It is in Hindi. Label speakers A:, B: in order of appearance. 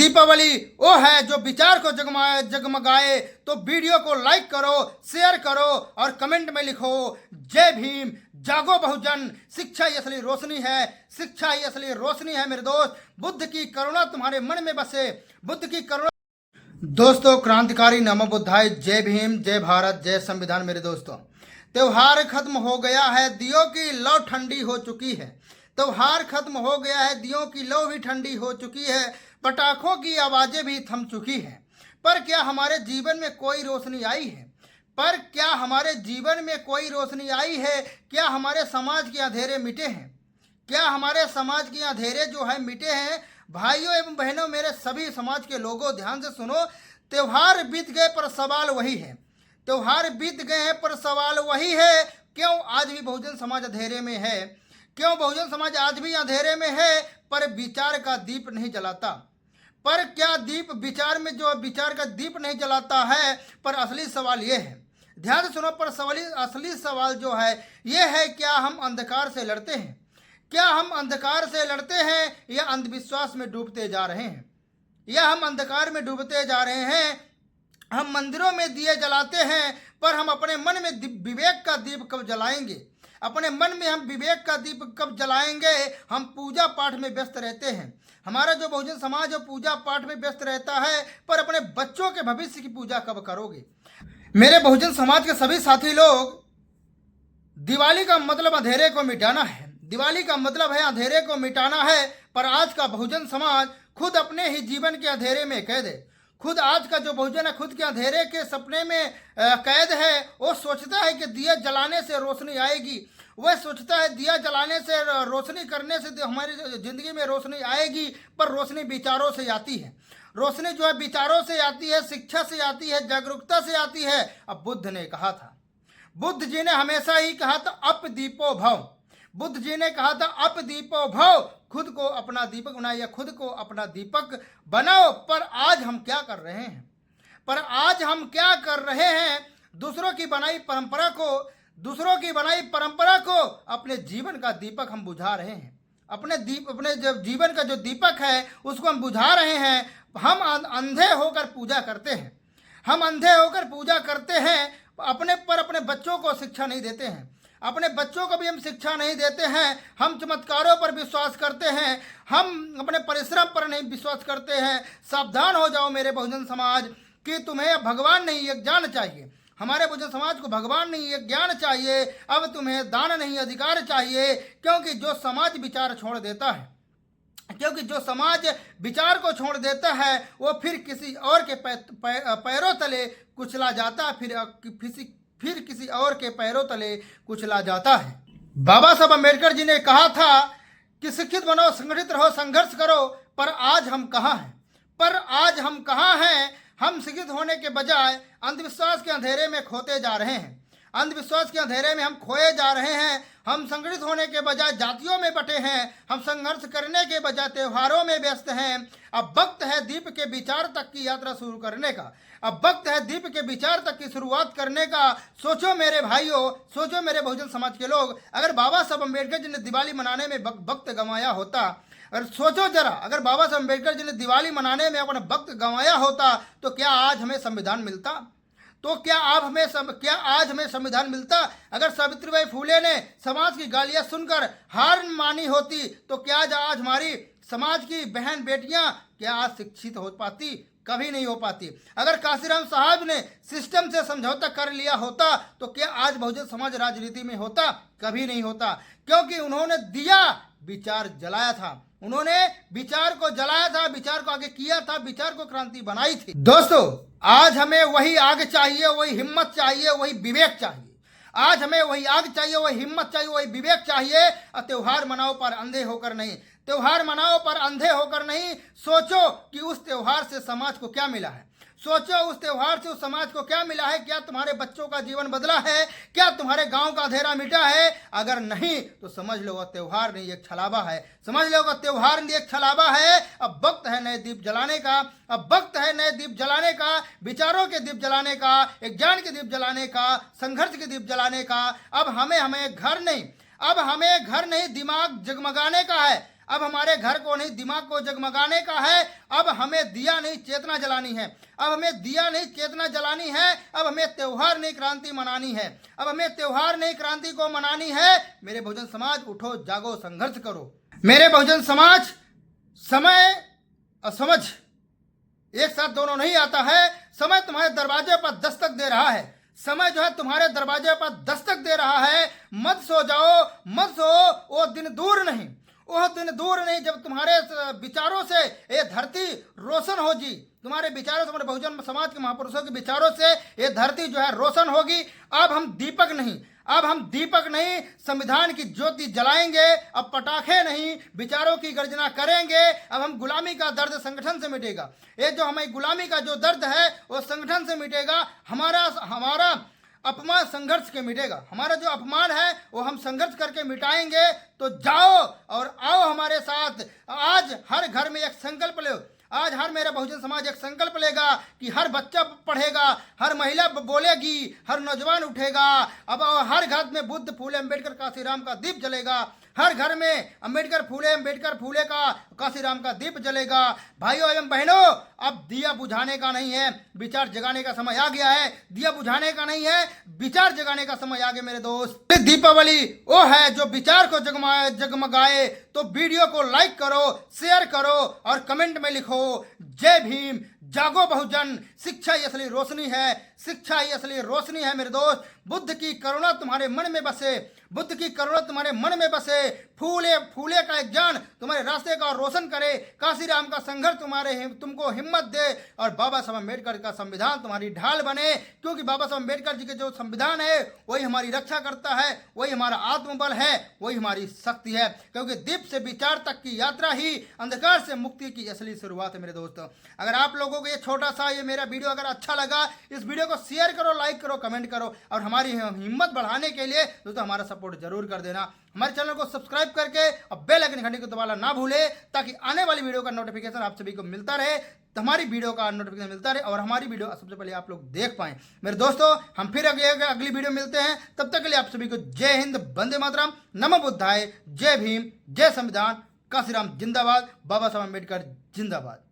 A: दीपावली वो है जो विचार को जगमगाए। तो वीडियो को लाइक करो, शेयर करो और कमेंट में लिखो जय भीम, जागो बहुजन, शिक्षा ही असली रोशनी है, शिक्षा ही असली रोशनी है मेरे दोस्त। बुद्ध की करुणा तुम्हारे मन में बसे, बुद्ध की करुणा। दोस्तों, क्रांतिकारी नमो बुद्धाय, जय भीम, जय भारत, जय संविधान। मेरे दोस्तों, त्योहार खत्म हो गया है, दियों की लौ ठंडी हो चुकी है। त्योहार खत्म हो गया है, दियों की लौ भी ठंडी हो चुकी है, पटाखों की आवाजें भी थम चुकी हैं। पर क्या हमारे जीवन में कोई रोशनी आई है? पर क्या हमारे जीवन में कोई रोशनी आई है? क्या हमारे समाज के अंधेरे मिटे हैं? क्या हमारे समाज के अंधेरे जो है मिटे हैं? भाइयों एवं बहनों, मेरे सभी समाज के लोगों, ध्यान से सुनो। त्योहार बीत गए पर सवाल वही है। त्योहार बीत गए हैं पर सवाल वही है, क्यों आज भी बहुजन समाज अंधेरे में है? क्यों बहुजन समाज आज भी अंधेरे में है पर विचार का दीप नहीं जलाता? पर क्या दीप विचार में जो विचार का दीप नहीं जलाता है? पर असली सवाल ये है, ध्यान से सुनो, पर असली सवाल जो है ये है, क्या हम अंधकार से लड़ते हैं? क्या हम अंधकार से लड़ते हैं या अंधविश्वास में डूबते जा रहे हैं? या हम अंधकार में डूबते जा रहे हैं? हम मंदिरों में दिए जलाते हैं पर हम अपने मन में विवेक का दीप कब जलाएंगे? अपने मन में हम विवेक का दीप कब जलाएंगे? हम पूजा पाठ में व्यस्त रहते हैं। हमारा जो बहुजन समाज है पूजा पाठ में व्यस्त रहता है, पर अपने बच्चों के भविष्य की पूजा कब करोगे? मेरे बहुजन समाज के सभी साथी लोग, दिवाली का मतलब अंधेरे को मिटाना है। दिवाली का मतलब है अंधेरे को मिटाना है, पर आज का बहुजन समाज खुद अपने ही जीवन के अंधेरे में कैद है। खुद आज का जो बहुजन है खुद के अंधेरे के सपने में कैद है। वो सोचता है कि दिया जलाने से रोशनी आएगी, वह सोचता है दिया जलाने से, रोशनी करने से हमारी जिंदगी में रोशनी आएगी, पर रोशनी विचारों से आती है। रोशनी जो है विचारों से आती है, शिक्षा से आती है, जागरूकता से आती है। अब बुद्ध ने कहा था, बुद्ध जी ने हमेशा ही कहा था अप दीपो भव। बुद्ध जी ने कहा था अप दीपो भव, खुद को अपना दीपक बनाओ या खुद को अपना दीपक बनाओ। पर आज हम क्या कर रहे हैं? पर आज हम क्या कर रहे हैं? दूसरों की बनाई परंपरा को अपने जीवन का दीपक हम बुझा रहे हैं। अपने जीवन का जो दीपक है उसको हम बुझा रहे हैं। हम अंधे होकर पूजा करते हैं। हम अंधे होकर पूजा करते हैं, अपने बच्चों को शिक्षा नहीं देते हैं। अपने बच्चों को भी हम शिक्षा नहीं देते हैं। हम चमत्कारों पर विश्वास करते हैं, हम अपने परिश्रम पर नहीं विश्वास करते हैं। सावधान हो जाओ मेरे बहुजन समाज कि तुम्हें भगवान नहीं एक ज्ञान चाहिए। हमारे बहुजन समाज को भगवान नहीं एक ज्ञान चाहिए, अब तुम्हें दान नहीं अधिकार चाहिए। क्योंकि जो समाज विचार छोड़ देता है, क्योंकि जो समाज विचार को छोड़ देता है वो फिर किसी और के पैरों तले कुचला जाता है, फिर किसी और के पैरों तले कुचला जाता है। बाबा साहब अम्बेडकर जी ने कहा था कि शिक्षित बनो, संगठित रहो, संघर्ष करो। पर आज हम कहाँ हैं? पर आज हम कहाँ हैं? हम शिक्षित होने के बजाय अंधविश्वास के अंधेरे में खोते जा रहे हैं। अंधविश्वास के अंधेरे में हम खोए जा रहे हैं। हम संगठित होने के बजाय जातियों में बटे हैं। हम संघर्ष करने के बजाय त्योहारों में व्यस्त हैं। अब वक्त है दीप के विचार तक की यात्रा शुरू करने का। अब वक्त है दीप के विचार तक की शुरुआत करने का। सोचो मेरे भाइयों, सोचो मेरे बहुजन समाज के लोग, अगर बाबा साहब अम्बेडकर जी ने दिवाली मनाने में वक्त गंवाया होता, अगर सोचो जरा, अगर बाबा साहब अम्बेडकर जी ने दिवाली मनाने में अपना वक्त गंवाया होता तो क्या आज हमें संविधान मिलता? तो क्या आज हमें संविधान मिलता? अगर सावित्रीबाई फूले ने समाज की गालियां सुनकर हार मानी होती तो क्या आज हमारी समाज की बहन बेटियां क्या आज शिक्षित हो पाती? कभी नहीं हो पाती। अगर काशीराम साहब ने सिस्टम से समझौता कर लिया होता तो क्या आज बहुजन समाज राजनीति में होता? कभी नहीं होता, क्योंकि उन्होंने दिया विचार जलाया था। उन्होंने विचार को जलाया था, विचार को आगे किया था, विचार को क्रांति बनाई थी। दोस्तों, आज हमें वही आग चाहिए, वही हिम्मत चाहिए, वही विवेक चाहिए। आज हमें वही आग चाहिए, वही हिम्मत चाहिए, वही विवेक चाहिए। और त्योहार मनाओ पर अंधे होकर नहीं, त्योहार मनाओ पर अंधे होकर नहीं। सोचो कि उस त्योहार से समाज को क्या मिला है। सोचो उस त्योहार से उस समाज को क्या मिला है। क्या तुम्हारे बच्चों का जीवन बदला है? क्या तुम्हारे गांव का अंधेरा मिटा है? अगर नहीं तो समझ लो वह त्योहार नहीं एक छलावा है। समझ लो वह त्योहार नहीं एक छलावा है। अब वक्त है नए दीप जलाने का। अब वक्त है नए दीप जलाने का, विचारों के दीप जलाने का, एक ज्ञान के दीप जलाने का, संघर्ष के दीप जलाने का। अब हमें घर नहीं दिमाग जगमगाने का है। अब हमारे घर को नहीं दिमाग को जगमगाने का है। अब हमें दिया नहीं चेतना जलानी है। अब हमें दिया नहीं चेतना जलानी है। अब हमें त्योहार नहीं क्रांति मनानी है। अब हमें त्योहार नहीं क्रांति को मनानी है। मेरे बहुजन समाज उठो जागो संघर्ष करो। मेरे बहुजन समाज समय असमझ एक साथ दोनों नहीं आता है। समय तुम्हारे दरवाजे पर दस्तक दे रहा है। समय जो है तुम्हारे दरवाजे पर दस्तक दे रहा है। मत सो जाओ, मत सो, वो दिन दूर नहीं, वो दिन दूर नहीं जब तुम्हारे विचारों से ये धरती रोशन होगी। तुम्हारे विचारों से, हमारे बहुजन समाज के महापुरुषों के विचारों से ये धरती जो है रोशन होगी। अब हम दीपक नहीं, अब हम दीपक नहीं, संविधान की ज्योति जलाएंगे। अब पटाखे नहीं, विचारों की गर्जना करेंगे। अब हम गुलामी का दर्द संगठन से मिटेगा। ये जो हमें गुलामी का जो दर्द है वो संगठन से मिटेगा। हमारा अपमान संघर्ष के मिटेगा। हमारा जो अपमान है वो हम संघर्ष करके मिटाएंगे। तो जाओ और आओ हमारे साथ। आज हर घर में एक संकल्प लो। आज हर मेरा बहुजन समाज एक संकल्प लेगा कि हर बच्चा पढ़ेगा, हर महिला बोलेगी, हर नौजवान उठेगा। अब हर घर में बुद्ध, फूले, अम्बेडकर, काशीराम का दीप जलेगा। हर घर में अम्बेडकर फूले का काशीराम का दीप जलेगा। भाइयों एवं बहनों, अब दिया बुझाने का नहीं है, विचार जगाने का समय आ गया है। दिया बुझाने का नहीं है, विचार जगाने का समय आ गया मेरे दोस्त। दीपावली वो है जो विचार को जगमगाए। तो वीडियो को लाइक करो, शेयर करो और कमेंट में लिखो जय भीम, जागो बहुजन। शिक्षा ही असली रोशनी है, शिक्षा ही असली रोशनी है मेरे दोस्त। बुद्ध की करुणा तुम्हारे मन में बसे, बुद्ध की करुणा तुम्हारे मन में बसे। फूले का एक ज्ञान तुम्हारे रास्ते का रोशन करे। काशीराम का संघर्ष तुमको हिम्मत दे और बाबा साहब अम्बेडकर का संविधान तुम्हारी ढाल बने। क्योंकि बाबा साहब अम्बेडकर जी के जो संविधान है वही हमारी रक्षा करता है, वही हमारा आत्मबल है, वही हमारी शक्ति है। क्योंकि दीप से विचार तक की यात्रा ही अंधकार से मुक्ति की असली शुरुआत है मेरे दोस्तों। अगर आप लोगों को ये छोटा सा ये मेरा वीडियो अगर अच्छा लगा, इस वीडियो को शेयर करो, लाइक करो, कमेंट करो और हमारी हिम्मत बढ़ाने के लिए दोस्तों हमारा सपोर्ट जरूर कर देना। हमारे चैनल को सब्सक्राइब करके और बेल आइकन घंटी को दबाना ना भूले, ताकि आने वाली वीडियो का नोटिफिकेशन आप सभी को मिलता रहे। तो हमारी वीडियो का नोटिफिकेशन मिलता रहे और हमारी वीडियो सबसे पहले आप लोग देख पाएं। मेरे दोस्तों, हम फिर अगली वीडियो मिलते हैं। तब तक के लिए आप सभी को जय हिंद, वंदे मातरम, नमो बुद्धाय, जय भीम, जय संविधान, काशीराम जिंदाबाद, बाबा साहब अम्बेडकर जिंदाबाद।